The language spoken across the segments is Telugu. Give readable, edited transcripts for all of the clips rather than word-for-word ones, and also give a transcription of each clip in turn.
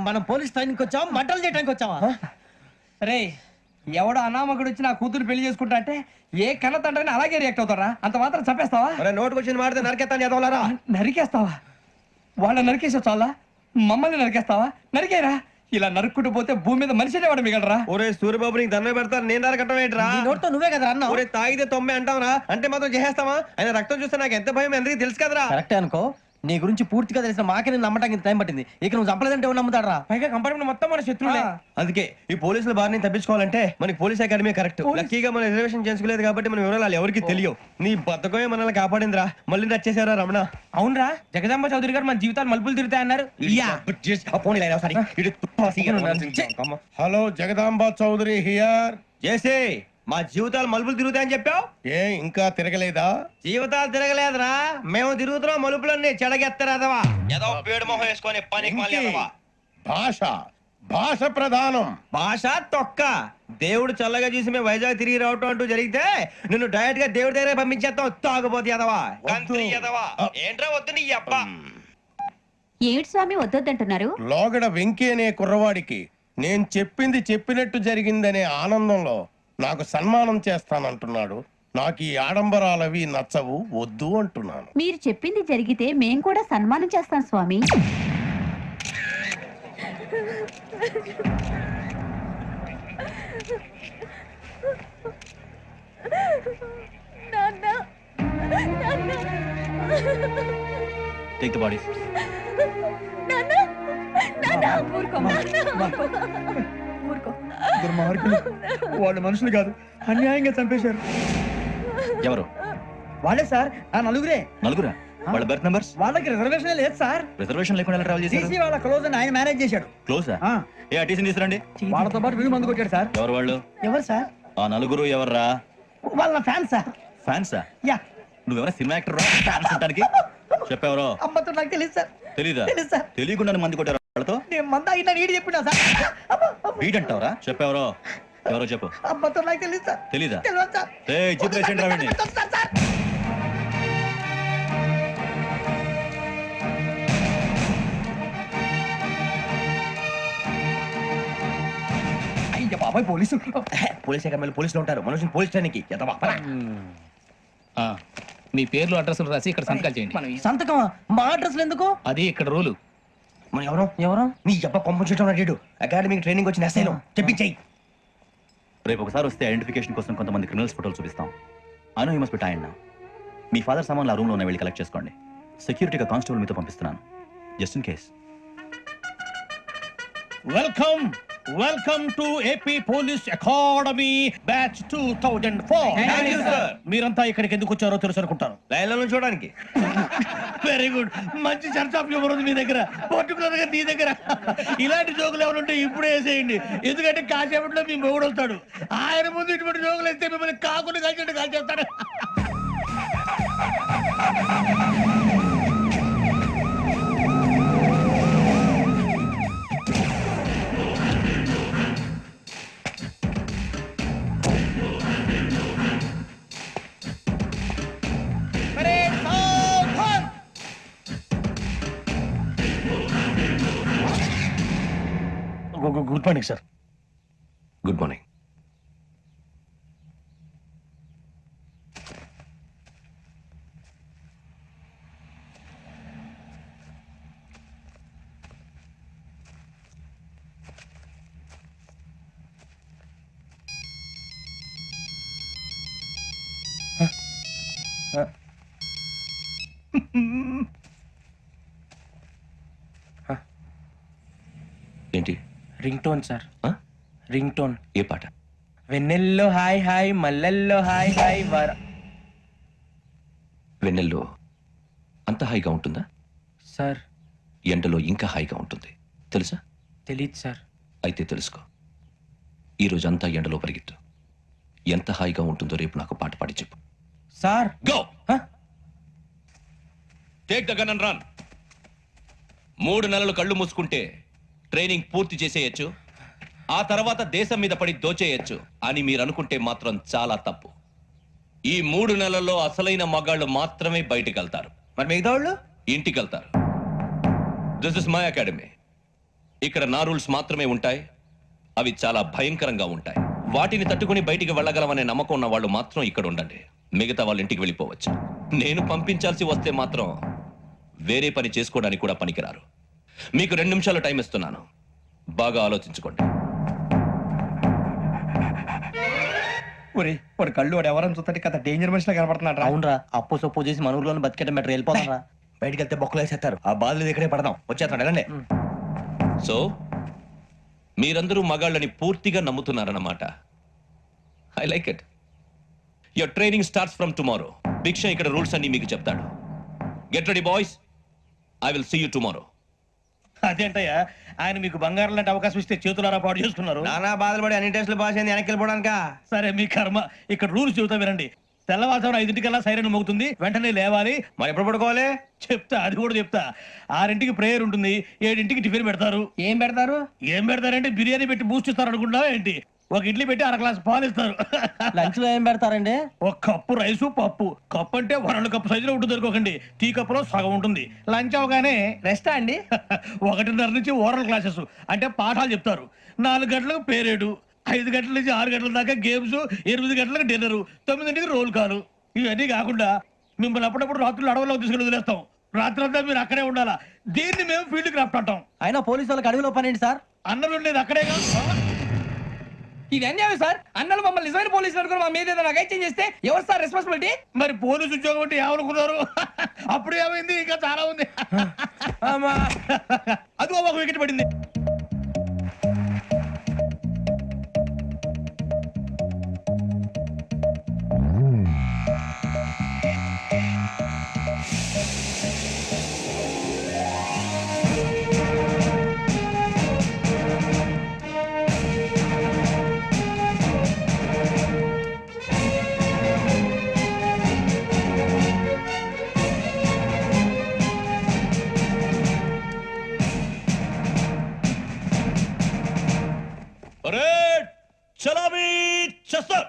మనం పోలీస్ ట్రైనింగ్ వచ్చావా మంటలు చేయడానికి వచ్చావా? రే ఎవడో అనామకుడు వచ్చి నా కూతురు పెళ్లి చేసుకుంటా అంటే ఏ కన్న తండ్రిని అలాగే రియాక్ట్ అవుతారా? అంత మాత్రం చంపేస్తావా? నోటుకు వచ్చిన మాడితే నరకెత్తాను ఎదవలారా. నరికేస్తావా? వాళ్ళని నరికేసా చాలా, మమ్మల్ని నరికేస్తావా? నరికేరా. ఇలా నరుక్కుంటూ పోతే భూమి మీద మనిషినే వాడు మిగలరా. ఒరే సూర్యబాబు నీకు దండ పెడతాను, నేను నరకటం ఏంట్రా? నీ నోటితో నువ్వే కదా అన్నా. ఒరే తాగితే తొమ్మే అంటావురా, అంటే మాత్రం చేసేస్తావా? ఆయన రక్తం చూస్తే నాకు ఎంత భయం అందరికీ తెలుసు కదరా. కరెక్టే అనుకో, నీ గురించి పూర్తిగా తెలిసిన మాకే నేను నమ్మటానికి టైం పట్టింది. ఇక నువ్వు చంపలేదంటే ఎవరు నమ్ముతాడరా? పైగా కంపార్ట్మెంట్ మొత్తం మన శత్రువులే. అందుకే ఈ పోలీసుల బారిని తప్పించుకోవాలంటే మనకి పోలీస్ అకాడమీ కరెక్ట్. లక్కీగా మనం రిజర్వేషన్ చేసుకోలేదు కాబట్టి మనం వివరాలు ఎవరికి తెలియవు. నీ బతకమే మనల్ని కాపాడిందిరా. మళ్ళీ నచ్చేసారా రమణ? అవునరా, జగదాంబ చౌదరి గారు మన జీవితాలు మలుపులు తిరుగుతాయన్నారు. Hello, Jagadamba Chowdary here. చేసే మా జీవితాలు మలుపులు తిరుగుతాయని చెప్పావు. ఏ ఇంకా తిరగలేదా? జీవితాలు తిరగలేదురా, మేము తిరుగుతున్నాం మలుపులన్నీ. చెడగెత్తరాదవా ఏదో పేడు మొహం వేసుకొని పనికి మళ్ళీ భాష భాష ప్రధానం. భాష తొక్క. దేవుడు చల్లగా చూసి మేము వైజాగ్ తిరిగి రావటం అంటూ జరిగితే నిన్ను డైరెక్ట్ గా దేవుడి దగ్గర పంపించేస్తాం. తాగుపోతే ఎదవా, కంత్రి ఎదవా. ఏంట్రా వద్దు నీ అబ్బా. ఏమిటి స్వామి వద్దొద్దంటున్నారు? లోగడ వెంకీ అనే కుర్రవాడికి నేను చెప్పింది చెప్పినట్టు జరిగిందనే ఆనందంలో నాకు సన్మానం చేస్తానంటున్నాడు. నాకు ఈ ఆడంబరాలవి నచ్చవు, వద్దు అంటున్నాను. మీరు చెప్పింది జరిగితే మేం కూడా సన్మానం చేస్తాం స్వామి. Take the bodies. వాళ్ళు మనుషులు కాదు, అన్యాయంగా చంపేశారు. ఎవరు? వాళ్ళే సార్, ఆ నలుగురే. నలుగురా? వాళ్ళ బర్త్ నంబర్స్? వాళ్ళకి రిజర్వేషన్ లేదు సార్. రిజర్వేషన్ లేకుండా ఎలా ట్రావెల్ చేశారు? టీసీ వాళ్ళ క్లోజ్ అని ఆయన మేనేజ్ చేశాడు. క్లోజా? ఏ ఆ టీసీని తీసుకురండి. వాళ్ళతో పాటు వీళ్ళు మందు కొట్టాడు సార్. ఎవరు వాళ్ళు? ఎవరు సార్? ఆ నలుగురు ఎవర్రా? వాళ్ళ ఫ్యాన్స్ సార్. ఫ్యాన్సా? యా. నువ్వెవరా సినిమా యాక్టర్ రా? ఫ్యాన్స్ అంటానికి చెప్పెవరో? అమ్మతో నాకు తెలియదు సార్. తెలీదా? తెలుసు సార్. తెలియకుండా మంది కొట్టారు వాళ్ళతో? నేను మంద అయినా నీడి చెప్పినా సార్. వీడంటావరా? చెప్పెవరో? ఎవరో చెప్పు. అమ్మతో నాకు తెలియదు సార్. తెలీదా? తెలియదు సార్. జీప్ రేషన్ రావండి. అయ్య బాబాయ్ పోలీసు. పోలీస్ అకాడమీలో పోలీసులు ఉంటారు, మనుషులు పోలీస్ స్టేషన్కి ఎదవా. మీ పేర్లు అడ్రస్లు రాసి ఇక్కడ సంతకాలు చేయండి. సంతకమా? మా అడ్రస్లు ఎందుకు? అది ఇక్కడ రూలు. మనం ఎవరు నీ అబ్బా పంపించడం అడిగాడు. అకాడమిక్ ట్రైనింగ్ వచ్చిన ఎస్ఐలో చెప్పించాయి. రేపు ఒకసారి వస్తే ఐడెంటిఫికేషన్ కోసం కొంతమంది క్రిమినల్స్ ఫోటోలు చూపిస్తాం. I know you must be tired now. Me father సామాన్లు ఆ రూమ్లో ఉన్న వెళ్ళి కలెక్ట్ చేసుకోండి. సెక్యూరిటీగా కానిస్టేబుల్ మీతో పంపిస్తున్నాను, just in case. Welcome welcome to AP police academy batch 2004. మీరంతా ఇక్కడికి ఎందుకు వచ్చారో తెలుసు అనుకుంటాను. లైన్లో చూడడానికి. వెరీ గుడ్, మంచి చర్చ్ ఆఫ్ హ్యూమర్ ఉంది మీ దగ్గర, పర్టికులర్ గా నీ దగ్గర. ఇలాంటి జోకులు ఎవరు ఉంటే ఇప్పుడే వేసేయండి, ఎందుకంటే కాసేపట్లో మీ మొగుడు వస్తాడు. ఆయన ముందు ఇటువంటి జోకులు వేస్తే మిమ్మల్ని కాకుండా కాల్చేట్టు కాల్చేస్తాడు. Good morning sir. Good morning. ఏంటి? Ring tone sir. Ring tone. ఏ పాట? వెన్నెల్లో హాయ్ హాయ్, మల్లెల్లో హాయ్ హాయ్ వర. వెన్నెల్లో అంత హాయిగా ఉంటుందా సార్? ఎండలో ఇంకా హాయిగా ఉంటుంది తెలుసా? తెలీదు సార్. అయితే తెలుసుకో. ఈరోజు అంతా ఎండలో పరిగెత్తు. ఎంత హాయిగా ఉంటుందో రేపు నాకు పాట పాడి చెప్పు. Sir go. Take the gun and run. 3 నెలలు కళ్ళు మూసుకుంటే ట్రైనింగ్ పూర్తి చేసేయచ్చు, ఆ తర్వాత దేశం మీద పడి దోచేయచ్చు అని మీరు అనుకుంటే మాత్రం చాలా తప్పు. ఈ 3 నెలల్లో అసలైన మగాళ్ళు మాత్రమే బయటికి వెళ్తారు. మరి మిగతా వాళ్ళు ఇంటికి వెళ్తారు. This is my academy. ఇక్కడ నా రూల్స్ మాత్రమే ఉంటాయి. అవి చాలా భయంకరంగా ఉంటాయి. వాటిని తట్టుకుని బయటికి వెళ్ళగలమనే నమ్మకం ఉన్న వాళ్ళు మాత్రం ఇక్కడ ఉండండి. మిగతా వాళ్ళ ఇంటికి వెళ్ళిపోవచ్చు. నేను పంపించాల్సి వస్తే మాత్రం వేరే పని చేసుకోవడానికి కూడా పనికిరారు. మీకు 2 నిమిషాలు టైం ఇస్తున్నాను. బాగా ఆలోచించుకోండి. ఒరే వాడు కళ్ళు వాడు ఎవరైనా చూస్తే కదా డేంజర్ మనిషిలో కనపడుతున్నాడు రా. అవునరా, అప్పు సొప్పు చేసి మన ఊర్లో బతికేటం బెటర్. వెళ్ళిపోతారా? బయటికి వెళ్తే బొక్కలు వేసేస్తారు. ఆ బాధలు ఇక్కడే పడదాం. వచ్చేస్తాడు వెళ్ళండి. సో మీరందరూ మగాళ్ళని పూర్తిగా నమ్ముతున్నారన్నమాట. I like it. Your training starts from tomorrow. Bhiksha ఇక్కడ రూల్స్ అన్ని మీకు చెప్తాడు. Get ready boys. I will see you tomorrow. అదేంటయ్యా, ఆయన మీకు బంగారం లాంటి అవకాశం ఇస్తే చేతులారా పాటు చేసుకున్నారు. నానా బాధలు పడి అన్ని టెస్టులు పాస్ అయింది, వెనక్కి వెళ్ళిపోవడానికా? సరే మీ కర్మ. ఇక్కడ రూల్స్ చెబుతా వినండి. తెల్లవారుజామున 5 సైరన్ మోగుతుంది, వెంటనే లేవాలి. మరి ఎప్పుడు పడుకోవాలి? చెప్తా, అది కూడా చెప్తా. 6 ప్రేయర్ ఉంటుంది, 7 టిఫిన్ పెడతారు. ఏం పెడతారు? ఏం పెడతారంటే బిర్యానీ పెట్టి బూస్ట్ ఇస్తారు అనుకుంటున్నావా ఏంటి? ఒక ఇడ్లీ పెట్టి 1 గ్లాస్ పాలు ఇస్తారు. లంచ్ లో ఏం పెడతారండి? ఒక కప్పు రైసు పప్పు. కప్పు అంటే 1 కప్పు సైజులో ఉంటుంది అనుకోకండి. టీ కప్పులో సగం ఉంటుంది. లంచ్ అవగానే రెస్టా అండి? 1:30 నుంచి ఓరల్ క్లాసెస్ అంటే పాఠాలు చెప్తారు. 4 గంటలకు పేరేడు, 5 గంటల నుంచి 6 గంటల దాకా గేమ్స్, 8 గంటలకు డిన్నర్, 9 రోల్ కాలు. ఇవన్నీ కాకుండా మిమ్మల్ని అప్పుడప్పుడు రాత్రులు అడవుల్లో తీసుకుని వదిలేస్తాం. రాత్రంతా మీరు అక్కడే ఉండాలా. దీన్ని మేము ఫీల్డ్ క్రాఫ్ట్ అంటాం. అయినా పోలీసు వాళ్ళకి అడవిలో పని ఏంటి సార్? అన్నలు ఉండేది అక్కడే కాదు. ఇది అన్యాయం సార్. అన్నలు మమ్మల్ని నిజమైన పోలీసులు అనుకుని మా మీద ఏదైనా అగైత్యం చేస్తే ఎవరు సార్ రెస్పాన్సిబిలిటీ? మరి పోలీసు ఉద్యోగం అంటే ఏమనుకున్నారు? అప్పుడు ఏమైంది? ఇంకా చాలా ఉంది. అదిగో ఒక వికెట్ పడింది. పరేడ్ చలామీ చస్తర్.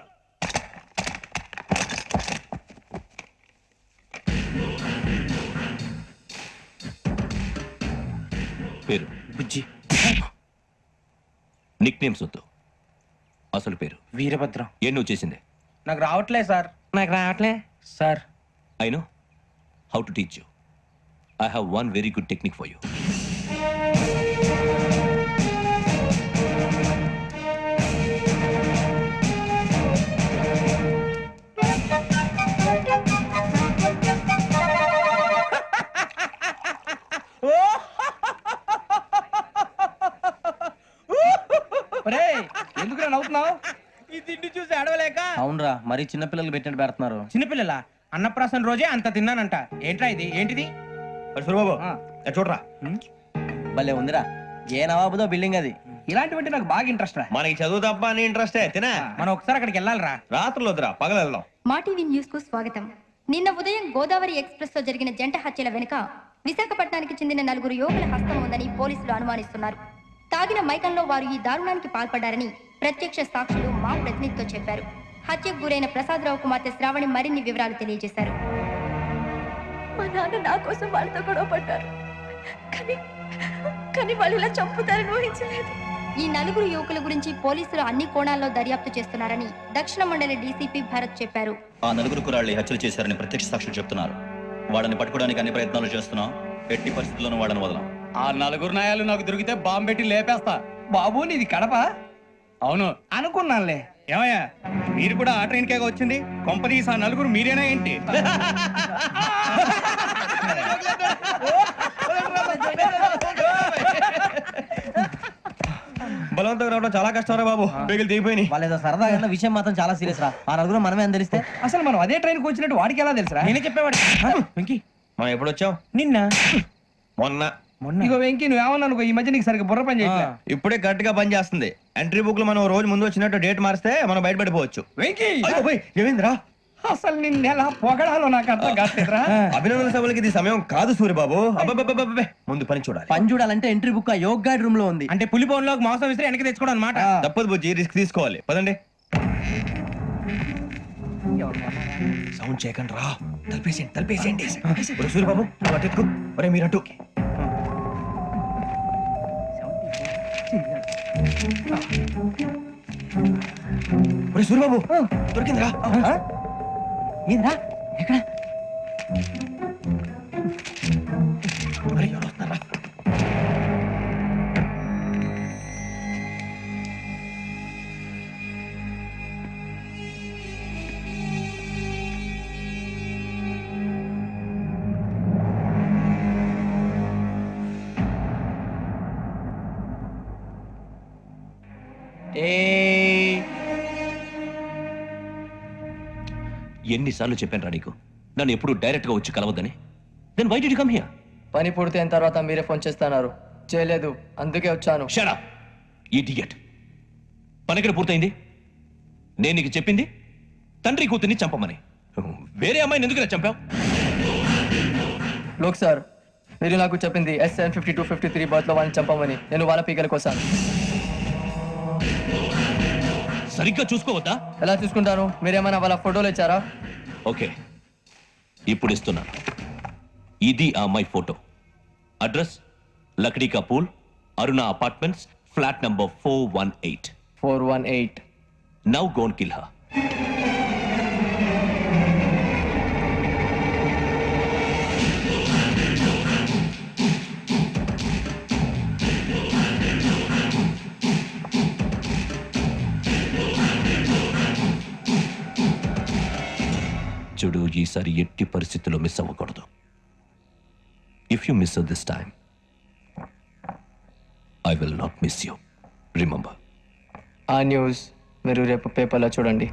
పేరు బుజ్జి. నిక్ నేమ్స్ వద్దు. అసలు పేరు వీరభద్రం. ఏ నువ్వు చేసింది? నాకు రావట్లే సార్. నాకు రావట్లే sir. I know how to teach you. I have one very good technique for you. ఎందుకు నవ్వుతున్నావు? ఈ తిండి చూసి అడవలేక. అవునరా, మరీ చిన్నపిల్లలు పెట్టినట్టు పెడుతున్నారు. చిన్నపిల్లల అన్నప్రాసన రోజే అంత తిన్నానంట. ఏంట్రా ఇది? ఏంటిది? సూరిబాబు చూడరా. భలే ఉందిరా. ఏ నవాబుదో బిల్డింగ్ అది. ఇలాంటివంటే నాకు బాగా ఇంట్రెస్ట్ రా. మనకి చదువు తప్ప అని ఇంట్రెస్టే. తినా మనం ఒకసారి అక్కడికి వెళ్ళాలిరా. రాత్రులు వద్దురా, పగలు వెళ్దాం. మా టీవీ న్యూస్ కు స్వాగతం. నిన్న ఉదయం గోదావరి ఎక్స్ప్రెస్ లో జరిగిన జంట హత్యల వెనుక విశాఖపట్నానికి చెందిన 4 యువకుల హస్తం ఉందని పోలీసులు అనుమానిస్తున్నారు. తాగిన మైకంలో వారు ఈ దారుణానికి పాల్పడ్డారని ప్రత్యక్ష సాక్షులు మా ప్రతినిధితో చెప్పారు. హత్యకు గురైన ప్రసాదరావు కుమార్తె శ్రావణి మరిన్ని వివరాలు తెలియజేశారు. మా నాన్న నా కోసం వాళ్ళతో గొడవ పడ్డారు, కానీ వాళ్ళు ఇలా చంపుతారని ఊహించలేదు. ఈ 4 యువకుల గురించి పోలీసులు అన్ని కోణాల్లో దర్యాప్తు చేస్తున్నారని దక్షిణ మండలి డీసీపీ భరత్ చెప్పారు. ఆ 4 కుర్రాళ్ళు హత్యలు చేశారని ప్రత్యక్ష సాక్షులు చెప్తున్నారు. వాళ్ళని పట్టుకోవడానికి అన్ని ప్రయత్నాలు చేస్తున్నాం. ఎట్టి పరిస్థితుల్లోనూ వాళ్ళని వదలం. ఆ 4 నాయాలు నాకు దొరికితే బాంబు పెట్టి లేపేస్తా. బాబు నీది కడప? అవును అనుకున్నానులే. ఏమయ్యా, మీరు కూడా ఆ ట్రైన్ కేగా వచ్చింది? కొంపదీసి ఆ 4 మీరేనా ఏంటి? బలవంతంగా రావడం చాలా కష్టం రా బాబు. పేగులు దిగిపోయినాయి. వాళ్ళేదో సరదాగా విషయం మాత్రం చాలా సీరియస్ రా. ఆ 4 మనమే అని తెలిస్తే అసలు మనం అదే ట్రైన్కి వచ్చినట్టు వాడికి ఎలా తెలుసురా? నేనే చెప్పేవాడు. వెంకీ మనం ఎప్పుడు వచ్చాం? నిన్న మొన్న. ఇగో వెంకీ నువ్వేమన్నా అనుకో, ఈ మధ్య నీకు సరిగ్గా బుర్ర పని చేయట్లే. ఇప్పుడే కరెక్ట్ గా పని చేస్తుంది. ఎంట్రీ బుక్ లో మనం రోజు ముందు వచ్చినట్టు డేట్ మారిస్తే మనం బయటపడిపోవచ్చు. వెంకీ ఏమైందిరా? అసలు నిన్న ఎలా పొగడాలో నాకు అర్థం కాట్లేదురా. అభినందన సభలకి ఇది సమయం కాదు సూర్యబాబు. అబ్బబ్బబ్బబ్బబ్బే, ముందు పని చూడాలి. పని చూడాలంటే ఎంట్రీ బుక్ ఆ యోగ్ గైడ్ రూమ్ లో ఉంది. అంటే పులి బోన్లోకి మాంసం విసిరి వెనక్కి తెచ్చుకోవడం అనమాట. తప్పదు బుజ్జి, రిస్క్ తీసుకోవాలి. పదండి. సౌండ్ చేయకండి రా. తలపేసేయండి. సూర్యబాబు నువ్వు అటు ఎత్తుకో. ఒరే మీరు అటు. ఒరే సూరిబాబు దొరికిందిరా. ఏంద్రా ఎక్కడ ఒరే, ఎవరు వస్తున్నారా? ఎన్నిసార్లు చెప్పాను నీకు నన్ను ఎప్పుడు డైరెక్ట్ గా వచ్చి కలవద్దని. Then why did you come here? పని పూర్తయిన తర్వాత మీరే ఫోన్ చేస్తున్నారు. చేయలేదు, అందుకే వచ్చాను. Shut up idiot. పని ఎక్కడ పూర్తయింది? నేను నీకు చెప్పింది తండ్రి కూతుర్ని చంపమని. వేరే అమ్మాయిని ఎందుకు చంపావు? లోక్ సార్, మీరు నాకు చెప్పింది SN 5253 బర్త్ లో వాళ్ళని చంపమని. నేను వాళ్ళ పీకల కోసం. సరిగ్గా చూసుకోవద్దా? ఎలా చూసుకుంటాను? మీరేమైనా వాళ్ళ ఫోటోలు ఇచ్చారా? ఓకే, ఇప్పుడు ఇస్తున్నాను. ఇది ఆ అమ్మాయి ఫోటో. అడ్రస్ లక్డీ కా pool, Aruna apartments, flat number 418. 418. Now go and kill her. చూడు, ఈసారి ఎట్టి పరిస్థితుల్లో మిస్ అవ్వకూడదు. If you miss this time I will not miss you. Remember. ఆ న్యూస్ మీరు రేపు పేపర్లో చూడండి.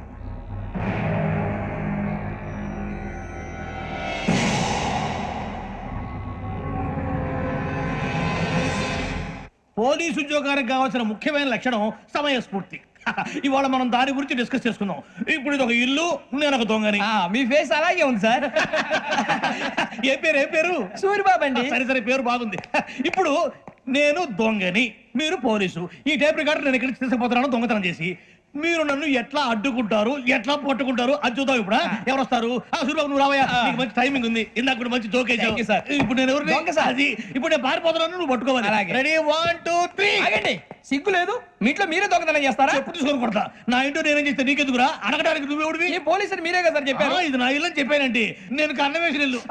పోలీసు ఉద్యోగానికి కావాల్సిన ముఖ్యమైన లక్షణం సమయస్ఫూర్తి. ఇవాళ మనం దాని గురించి డిస్కస్ చేసుకుందాం. ఇప్పుడు ఇది ఒక ఇల్లు, నేను ఒక దొంగని. మీ ఫేస్ అలాగే ఉంది సార్. ఏ పేరు? సూరిబాబు అండి. సరే పేరు బాగుంది. ఇప్పుడు నేను దొంగని, మీరు పోలీసు. ఈ టైప్ రికార్డు నేను ఎక్కడికి తీసుకుపోతున్నాను దొంగతనం చేసి. మీరు నన్ను ఎట్లా అడ్డుకుంటారు, ఎట్లా పట్టుకుంటారు అది చూద్దాం. ఇప్పుడు ఎవరు వస్తారు? సూరిబాబు నువ్వు రావయ్యా, నీకు మంచి టైమింగ్ ఉంది. ఇందాక కూడా మంచి జోక్ వేసావు. ఇప్పుడు నేను ఎవరు? అది ఇప్పుడు నేను పారిపోతున్నాను, నువ్వు పట్టుకోవాలి. రెడీ 1 2 3. ఆగండి, సిగ్గు లేదు? మీ ఇంట్లో మీరే దొంగతనం చేస్తారా? ఎప్పుడు తీసుకొని కొడతా. నా ఇంటో నేనేం చేస్తే నీకెందుకురా? అడగడానికి నువ్వెవడివి? ఈ పోలీసులు మీరే కదా సార్ చెప్పారు. ఇది నా ఇల్లు అని చెప్పానండి. నేను కన్న వేసిన ఇల్లు.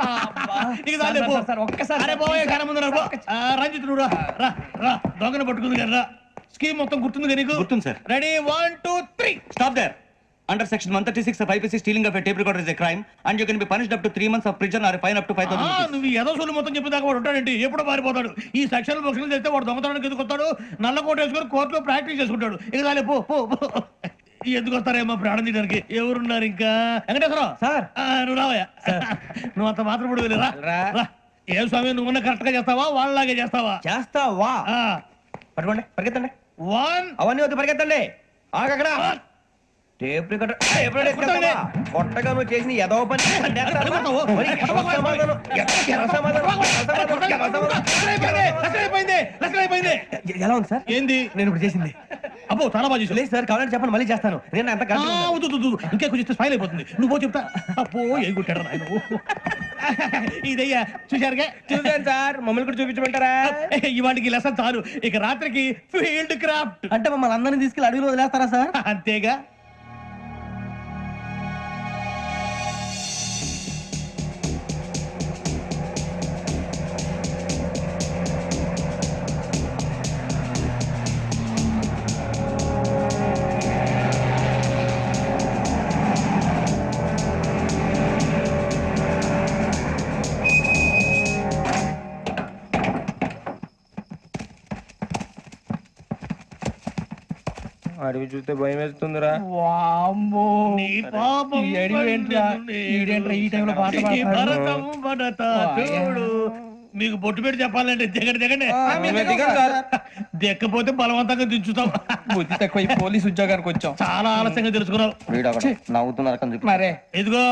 నీకు దాని ఒక్కసారి అరే బాబోయ్, కన్న ముందు రంజిత్ నువ్వు రా దొంగను పట్టుకుంది కదా. స్కీమ్ మొత్తం గుర్తుంది నీకు? గుర్తుంది sir. Ready 1 2 3. Stop there. Under section 136 of IPC, stealing of a tape recorder is a crime and you can be punished up to 3 months of prison or a fine up to 5,000 rupees. నువ్వు ఏదో సొల్లు మొత్తం చెప్పేదాకా వాడు ఉంటాడండి. ఎప్పుడో పారిపోతాడు. ఈ సెక్షన్ బుక్స్లు చేస్తే వాడు దొంగతనానికి ఎందుకు వస్తాడు? నల్ల కోట వేసుకొని కోర్టులో ప్రాక్టీస్ చేసుకుంటాడు. ఇక చాలే పో. ఎందుకు వస్తారేమో ప్రాణం తీయడానికి. ఎవరున్నారు ఇంకా? వెంకటేశ్వరరావు సార్, నువ్వు రావయ్యా. నువ్వు అంత మాత్రం ఇప్పుడు వెళ్ళి రా. ఏ స్వామి, నువ్వున్న కరెక్ట్ గా చేస్తావా వాళ్ళలాగే చేస్తావా? చేస్తావా? పట్టుకోండి, పరిగెత్తండి. 1 అవన్నీ వద్దు, పరిగెత్తండి. ఆగక్కడ టేప్ రికార్డర్ కొట్టగా నువ్వు చేసిన ఎదవ పని. ఎలా ఉంది సార్? ఏంది నేను ఇప్పుడు చేసింది? అబ్బో చాలా బాగా చేసావు. లేదు సార్, కావాలంటే చెప్పండి, మళ్ళీ చేస్తాను. నేను అంత ఇంకా కొంచెం స్మైల్ అయిపోతుంది. నువ్వు చెప్తా. అబ్బో ఏ కుట్టాడు నాయన. ఇదయ్యా చూశారుగా? చూసాను సార్, మమ్మల్ని కూడా చూపించమంటారా? ఇవాటికి లెసన్ చాలు. ఇక రాత్రికి ఫీల్డ్ క్రాఫ్ట్. అంటే మమ్మల్ని అందరినీ తీసుకెళ్ళి అడవిలో వదిలేస్తారా సార్? అంతేగా. అడవి చూస్తే భయం వేస్తుందిరా. వామ్మో, నీ పాపం ఈ అడవి ఏంట్రా? ఈడేంట్రా ఈ టైంలో పాట ఈ పాడుతున్నాడు? భరతం భరత చూడు. మీకు బొట్టు పెట్టి చెప్పాలంటే దిగండి. దెక్కపోతే బలవంతంగా దించుతాం. బుద్ధి తక్కువ, ఈ పోలీస్ ఉద్యోగానికి వచ్చాం. చాలా ఆలస్యంగా తెలుసుకున్నావు. నవ్వుతున్నారు. మరే ఇదిగో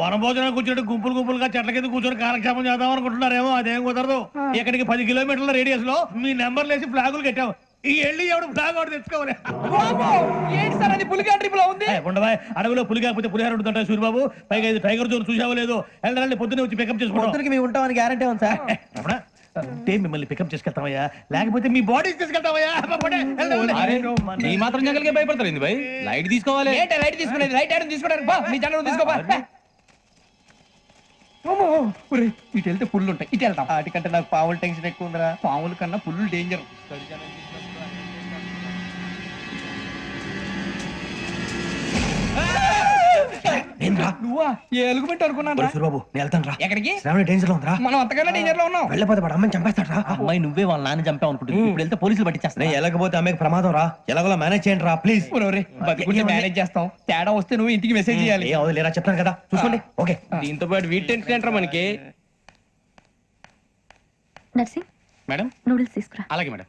వనభోజనం కూర్చొని గుంపులుగా చెట్ల కింద కూర్చొని కాలక్షేపం చేద్దాం అనుకుంటున్నారేమో. అదేం కుదరదు. ఇక్కడికి 10 కిలోమీటర్ల రేడియస్ లో మీ నెంబర్లు వేసి ఫ్లాగులు కట్టాం. ఈ వెళ్ళి ఎవడు ఫ్లాగ్ ఒకటి తెచ్చుకోవాలి. ఏంటి సార్ అది? పులిగా ట్రిప్ లో ఉంది. ఉండవా, అడవిలో పులి కాకపోతే పులిహార ఉంటుంటా సూరిబాబు. పైగా ఇది టైగర్ జోన్ చూసావో లేదో. వెళ్ళండి, పొద్దున్నే వచ్చి పికప్ చేసుకుంటాం. మేము ఉంటామని గ్యారంటీ ఉంది సార్. ఉంటే మిమ్మల్ని పికప్ చేసుకెళ్తామయ్యా, లేకపోతే మీ బాడీ తీసుకెళ్తామయ్యా. ఈ మాత్రం జంగల్కే భయపడతారు ఏంది భయ్? లైట్ తీసుకోవాలి. ఏంటి లైట్ తీసుకునేది? లైట్ ఆడని తీసుకోవడానికి బా, మీ జనరల్ తీసుకోబా. ఇటు వెళ్తే పుల్లు ఉంటాయి, ఇటు వెళ్తాం. వాటికంటే నాకు పావుల టెన్షన్ ఎక్కువ ఉందిరా. పాముల కన్నా పుల్లు డేంజర్. నువ్వా? ఏ ఎలుగుబెట్టి అనుకున్నాను రా. సూరిబాబు నేను వెళ్తాను రా. ఎక్కడికి? శ్రావణ డేంజర్ లో ఉందిరా. మనం అంతకన్నా డేంజర్ లో ఉన్నాం. వెళ్ళపోతే వాడు అమ్మని చంపేస్తాడు రా. అమ్మాయి నువ్వే వాళ్ళ నాన్న చంపావు అనుకుంటుంది. ఇప్పుడు వెళ్తే పోలీసులు పట్టించేస్తా. నేను వెళ్ళకపోతే అమ్మకి ప్రమాదం రా. ఎలాగోలా మేనేజ్ చేయండి రా ప్లీజ్. బతికుంటే మేనేజ్ చేస్తాం. తేడా వస్తే నువ్వు ఇంటికి మెసేజ్ చేయాలి. ఏ అవదు లేరా చెప్తాను కదా చూసుకోండి. ఓకే దీంతో పాటు వీటి టెన్షన్ ఏంట్రా మనకి? నర్సింగ్ మేడం నూడిల్స్ తీసుకురా. అలాగే మేడం.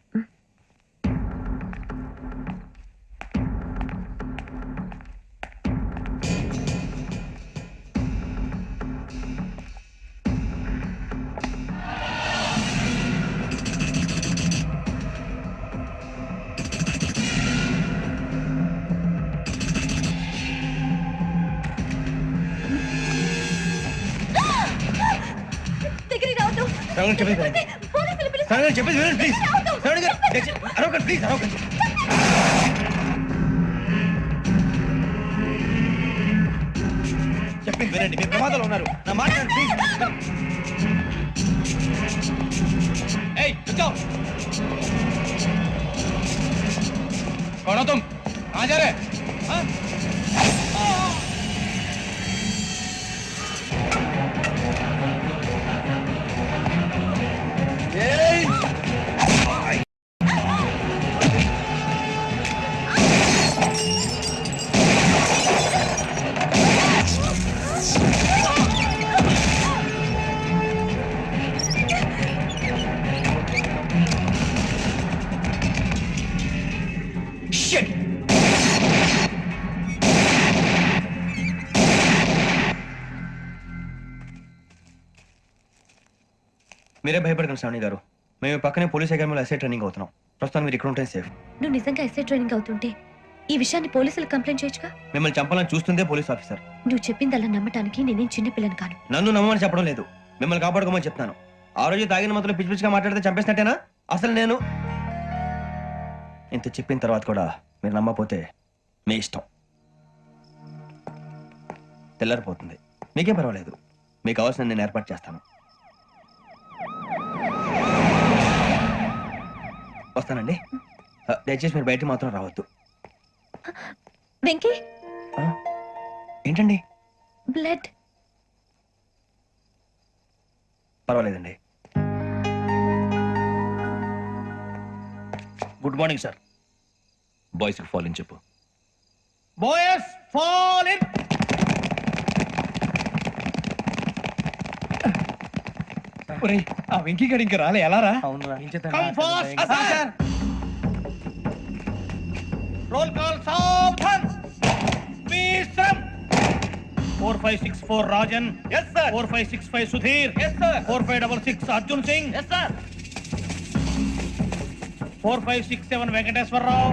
దగ్గరికి రావద్దు. శ్రావణ చెప్పేది వినండి. పోలీసులు పిలుస్తారు. శ్రావణ చెప్పేది వినండి ప్లీజ్. శ్రావణ గారు అరవకండి ప్లీజ్ అరవకండి. చెప్పేది వినండి. మీరు ప్రమాదంలో ఉన్నారు. నా మాట వినండి, ప్లీజ్. ఏయ్ रुक कौन हो तुम? कहाँ जा रहे? हाँ? మీరే భయపడకండి శ్రావణి గారు. మేము పక్కనే పోలీస్ అకాడమీలో ఎస్ఐ ట్రైనింగ్ అవుతున్నాం. ప్రస్తుతం మీరు ఇక్కడ ఉంటే సేఫ్. నువ్వు నిజంగా ఎస్ఐ ట్రైనింగ్ అవుతుంటే ఈ విషయాన్ని పోలీసులకు కంప్లైంట్ చేయొచ్చుగా. మిమ్మల్ని చంపాలని చూస్తుందే పోలీస్ ఆఫీసర్. నువ్వు చెప్పిందల్లా నమ్మటానికి నేనేం చిన్నపిల్లని కాను. నన్ను నమ్మమని చెప్పడం లేదు, మిమ్మల్ని కాపాడుకోమని చెప్తాను. ఆ రోజు తాగిన మొత్తం పిచ్చి పిచ్చిగా మాట్లాడితే చంపేసినట్టేనా? అసలు నేను ఇంత చెప్పిన తర్వాత కూడా మీరు నమ్మకపోతే మీ ఇష్టం. తెల్లారిపోతుంది, మీకే పర్వాలేదు. మీకు కావాల్సిన నేను ఏర్పాటు చేస్తాను. వస్తానండి. దయచేసి మీరు బయట మాత్రం రావద్దు. వెంకీ ఏంటండి? బ్లడ్. పర్వాలేదండి. Good morning sir. బాయ్స్ కి ఫాల్ ఇన్ చెప్పు. Boys fall in. ఆ వెంకీ గడి ఇంకా రాలే, ఎలా రా? అవునరా. Come fast sir. Roll call సావధాన్. విశ్రమ్. 4564 Rajan. yes sir. 4565 Sudheer. yes sir. 4566 Arjun Singh. yes sir. 4567 Venkateswararao.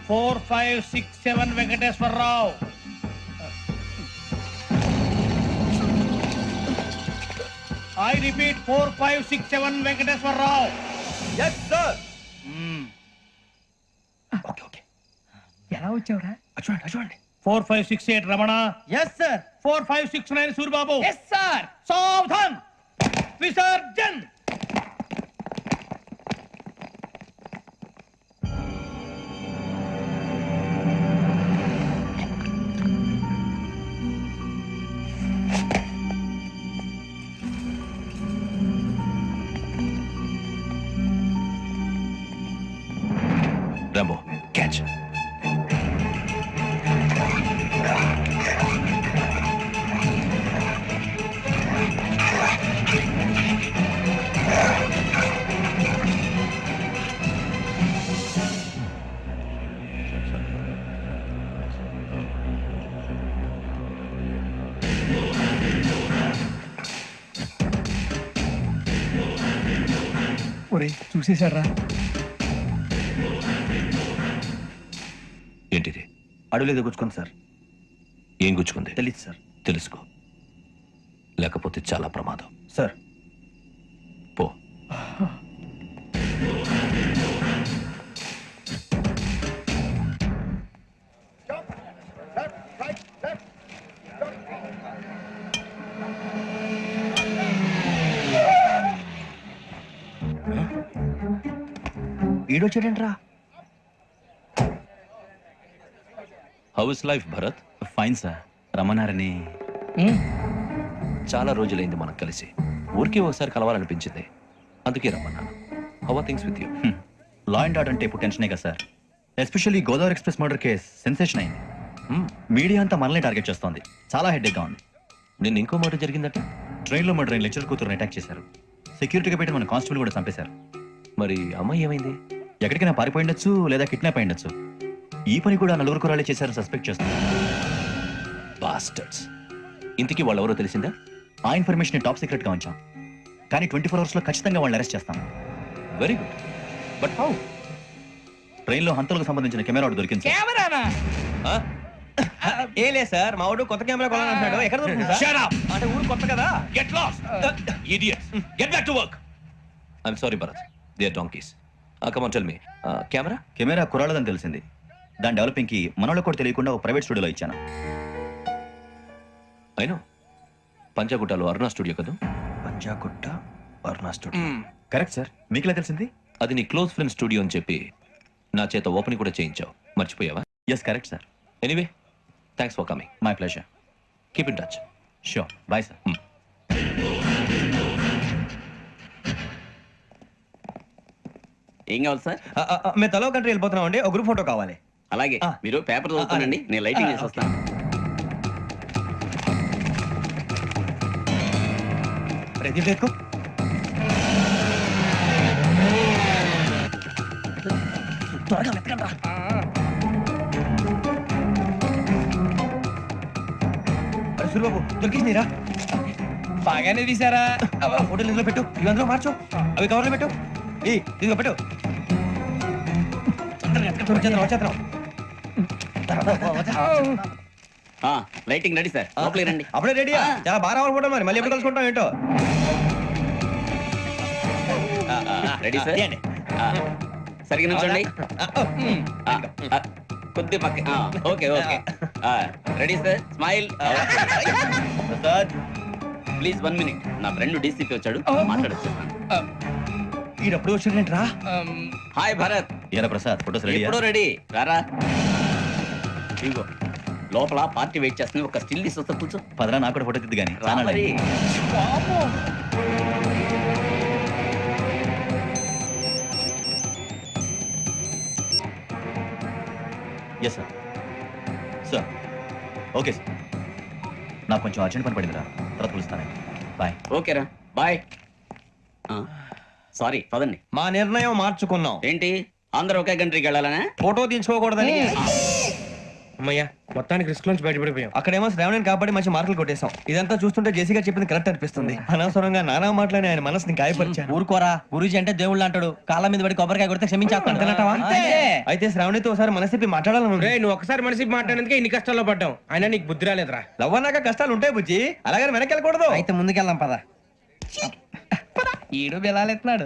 4567 Venkateswararao. I repeat 4567 Venkateswararao. yes sir. Okay okay. ఎలా వచ్చావురా? చూడండి చూడండి. 4568 Ramana. Yes sir. 4569 Suribabu. Yes sir. సావధాన్. విసర్జన్. Rambo catch. ఒరే చూసేశారా? ఏంటిది? అడుగులేదు గుచ్చుకోండి సార్. ఏం గుచ్చుకుంది? తెలీదు సార్. తెలుసుకో, లేకపోతే చాలా ప్రమాదం. సార్ ఈడొచ్చాడేంట్రా? How is life Bharat? Fine sir, రమ్మన్నారని. చాలా రోజులైంది మనం కలిసి. ఊరికే ఒకసారి కలవాలనిపించింది, అందుకే రమ్మన్నాను. How are things with you? Law and order అంటే ఇప్పుడు టెన్షనే కదా sir. Especially Godavari express murder case sensation అయింది. మీడియా అంతా మనల్ని టార్గెట్ చేస్తోంది. చాలా హెడ్ఏక్గా ఉంది. నిన్న ఇంకో మాట జరిగిందట. ట్రైన్లో మర్డర్ అయిన లెక్చరర్ కూతురుని అటాక్ చేశారు. సెక్యూరిటీగా పెట్టి మన కానిస్టేబుల్ కూడా చంపేశారు. మరి అమ్మాయి ఏమైంది? ఎక్కడికైనా పారిపోయి ఉండొచ్చు, లేదా కిడ్నాప్ అయి ఉండొచ్చు. ఈ పని కూడా నలుగురు కురాలే చేశారు సస్పెక్ట్ చేస్తున్నారు. బాస్టర్స్. ఇంతకీ వాళ్ళెవరో తెలిసిందా? ఆ ఇన్ఫర్మేషన్ టాప్ సీక్రెట్ గా ఉంచాం, కానీ 24 hours లో ఖచ్చితంగా వాళ్ళని అరెస్ట్ చేస్తాం. Very good. But how? ట్రైన్లో హంతలకు సంబంధించిన కెమెరా ఒకటి దొరికింది సార్. కెమెరానా? ఏ లేదు సార్, మా వాడు కొత్త కెమెరా కొనాలంటున్నాడు. ఎక్కడ దొరుకుతుంది సార్? Shut up! అంటే ఊరు కొత్త కదా. Get lost! Idiots! Get back to work! I'm sorry, Bharat. They are donkeys. Come on, tell me. Camera? Camera కురాలదని తెలిసింది. దాని డెవలపింగ్ కి మనలో కూడా తెలియకుండా ఒక ప్రైవేట్ స్టూడియోలో ఇచ్చాను. I know. పంజాగుట్టలో అరుణా స్టూడియో కదా? Panjagutta Aruna studio. Correct sir. మీకులా తెలిసింది? అది నీ క్లోజ్ ఫ్రెండ్ స్టూడియో అని చెప్పి నా చేత ఓపెన్ కూడా చేయించావు. మర్చిపోయావా? Yes correct sir. Anyway, thanks for coming. My pleasure. Keep in touch. Sure. Bye sir. ఏం కావాలి సార్? మేము తలో కంట్రీ వెళ్ళిపోతున్నాం అండి. ఒక గ్రూప్ ఫోటో కావాలి. అలాగే, ఆ. మీరు పేపర్ చదువుతానండి, నేను లైటింగ్ చేసి వస్తాను. ప్రతి ఎక్కువ సూరిబాబు దొరికిందిరా. బాగానే తీసారా? ఫోటోలు ఇందులో పెట్టు, ఇవి అందులో మార్చు, అవి కవర్లో పెట్టు. ఇదిగో పెట్టు. వచ్చేద్దాం. లైటింగ్ రెడీ సార్, లోపలికి రండి. అప్పుడే రెడీ? చాలా బాగా రావాలి ఫోటో. మరి మళ్ళీ ఎప్పుడు కలుసుకుంటాం ఏంటో. Ready sir. సరిగ్గా నుంచోండి. కొద్ది పక్క. Okay okay. Ready sir. Smile. Prasad, please 1 minute. నా ఫ్రెండ్ డీసీపీ వచ్చాడు, మాట్లాడచ్చు. ఈడప్పుడు వచ్చిందంటరా. హాయ్ భరత్. ఏరా ప్రసాద్, ఫోటోస్ రెడీ? ఎప్పుడో రెడీ. రారా. ఇదిగో లోపల పార్టీ వెయిట్ చేస్తుంది. ఒక స్టిల్ తీసి వస్తా, కూర్చో. పదరా, నాకు కూడా ఫోటో తిద్దు కానీ. రా మరి. Yes sir. Sir okay sir. నాకు కొంచెం అర్జెంట్ పని పడిందిరా, తర్వాత పిలుస్తానండి. బాయ్. ఓకేరా, బాయ్. సారీ, పదండి. మా నిర్ణయం మార్చుకున్నాం. ఏంటి, అందరూ ఒకే కంట్రీకి వెళ్ళాలనే? ఫోటో తీసుకోకూడదని. అమ్మయ్యా, మొత్తానికి రిస్క్ నుంచి బయటపడిపోయాం. అక్కడేమో శ్రావణిని కాబట్టి మంచి మార్కులు కొట్టేశాం. ఇదంతా చూస్తుంటే జేసీగా చెప్పింది కరెక్ట్ అనిపిస్తుంది. అనవసరంగా నానా మాటలని ఆయన మనసుని గాయపరిచాను. ఊరుకోరా, గురూజీ అంటే దేవుళ్ళు అంటాడు. కాళ్ళ మీద పడి కొబ్బరికాయ కొడితే క్షమించేస్తాను. అయితే శ్రావణితో ఒకసారి మనసిప్పి మాట్లాడాలను. రే, నువ్వు ఒకసారి మనిషి మాట్లాడేందుకే ఇన్ని కష్టాల్లో పడ్డాం. అయినా నీకు బుద్ధి రాలేదురా. లవ్ అన్నాక కష్టాలు ఉంటాయి బుజ్జి, అలాగని వెనక్కి వెళ్ళకూడదు. అయితే ముందుకెళ్దాం పద. ఈడు బిలాలెత్తున్నాడు.